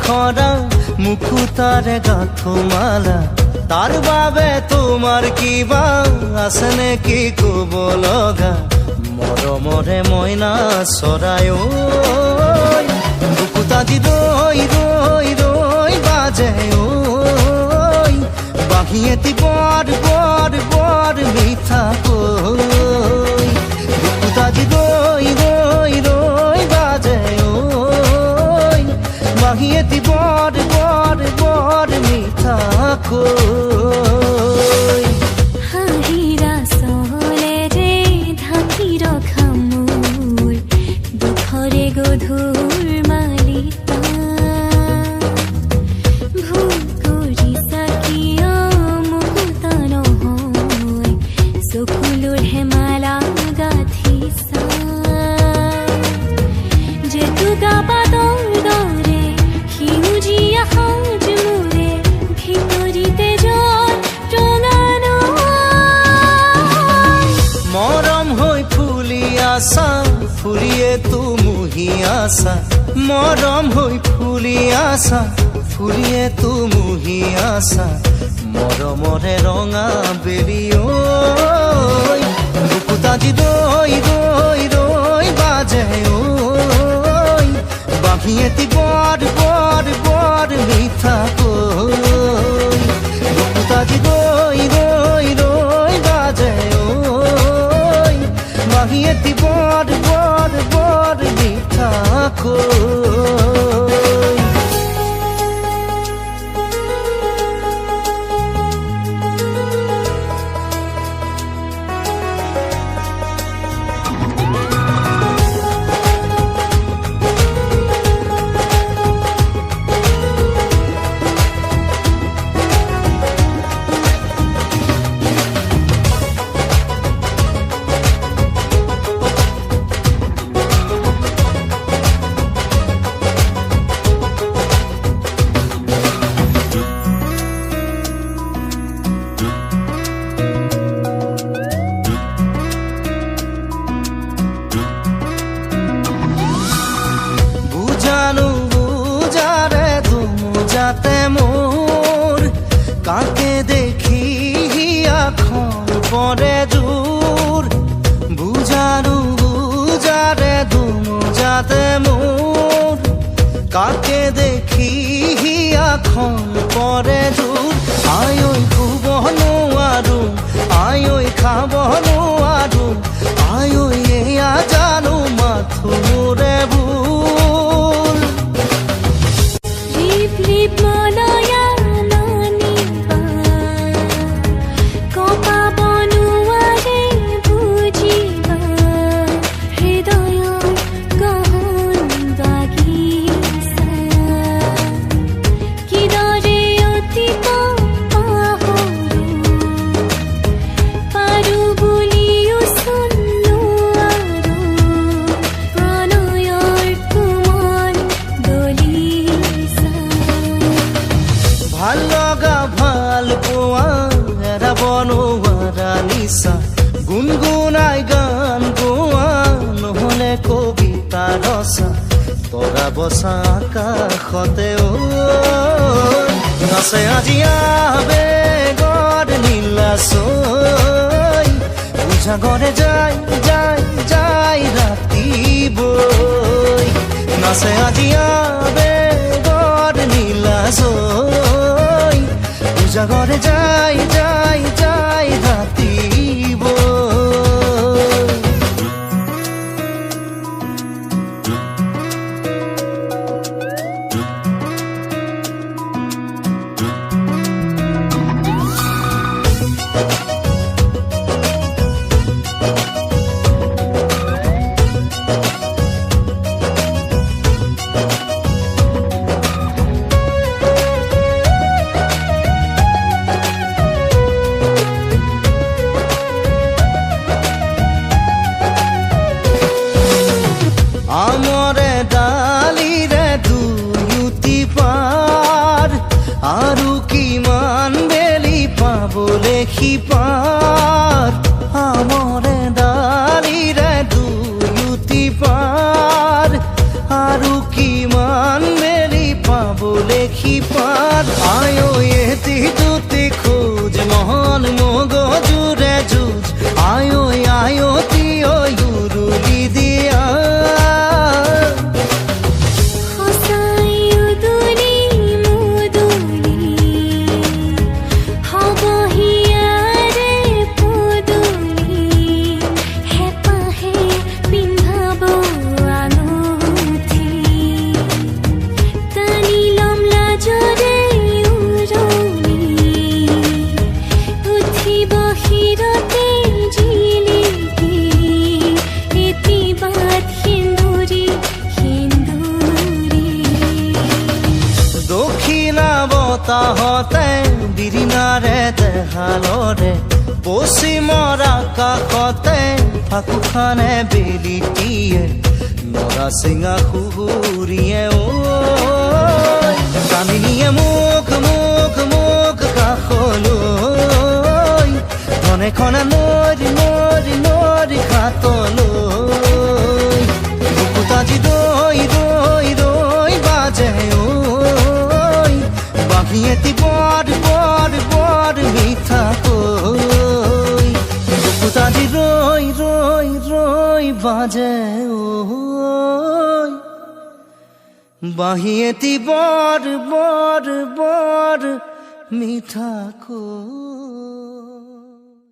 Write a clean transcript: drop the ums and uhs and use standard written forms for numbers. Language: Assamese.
খৰা মুকুতাৰে গাঁথো মালা তাৰ বাবে তোমাৰ কিবা আছে নেকি কব লগা মৰমৰে মইনা চৰাই ঐ বুকুতা দি ৰৈ ৰৈ ৰৈ বাজে ঐ বাঁহী এটি বৰ বৰ বৰ মিঠা কৈ বুকুতা দি ৰৈ ৰৈ ৰৈ বাজে ঐ বাঁহী এটি বৰ বৰ বৰ মিঠা কৈ হাঁহিৰা চলেৰে ঢাকি ৰখা মোৰ দুখৰে গধুৰ মালিতা ভুল কৰিছা কিয় মুকুতা নহয় চকুলোৰ হেমালা গাঁঠিছা জেতুকা পাতৰ দৰে সেউজীয়া সাজ মোৰে ভিতৰিতে জল ৰঙানো মৰম হৈ ফুলি আছা ফুলিয়ে তুমুহি আছা মৰম হৈ ফুলি আছা ফুলিয়ে তুমুহি আছা মৰমৰে ৰঙা বেলি ঐ বুকুতা দি ৰৈ ৰৈ ৰৈ বাজে ঐ বাঁহী এটি বৰ বৰ বৰ মিঠা কৈ বুকুতা দি ৰৈ ৰৈ ৰৈ বাজে ঐ বাঁহী এটি বৰ বৰ বৰ মিঠা কৈ যাতে মোর কাকে দেখি এখন পরে জোর বুঝানো বুঝারে দুমু যাতে মোর কাকে দেখি এখন পরে জোর আয় খুব নোৱাৰো আয় খাব নোৱাৰো আয় এয়া জানো মাথো মোৰে ভুল ৰিপ মনয়া নানিবা কপা বনুৱাৰে বুজিবা হৃদয়ৰ গহন বাগিচা কিদৰে অতীত পাহৰো পাৰো বুলিও চুনো আৰু প্ৰণয়ৰ কোমল দলিচা ভাল লগা ভাল পোৱা এৰাব নোৱাৰা নিচা গুণগুণাই গান গোৱা নহলে কবিতা ৰচা তৰা বচা আকাশতে ঐ নাচে আজি আবেগৰ নীলা ছৈ উজাগৰে যাই যাই যাই ৰাতি বৈ নাচে আজি আবেগৰ নীলা ছৈ উজাগৰে যাই যাই যাই ৰাতি বৈ হালৰে পশ্চিমৰ আকাশতে ফাকুখানে বেলিটিয়ে নৰা চিঙা সুৰিয়ে কামিনীয়ে মুখ মুখ মুখ কাষলৈ ধনেখনে নৰি নৰি নৰি ঘাটলৈ বুকুতাজি ৰৈ ৰৈ ৰৈ বাজে বাঁহী এটি বৰ বৰ বৰ মিঠাকৈ বুকুতাজি ৰৈ ৰৈ ৰৈ বাজে বাঁহী এটি বৰ বৰ বৰ মিঠাকৈ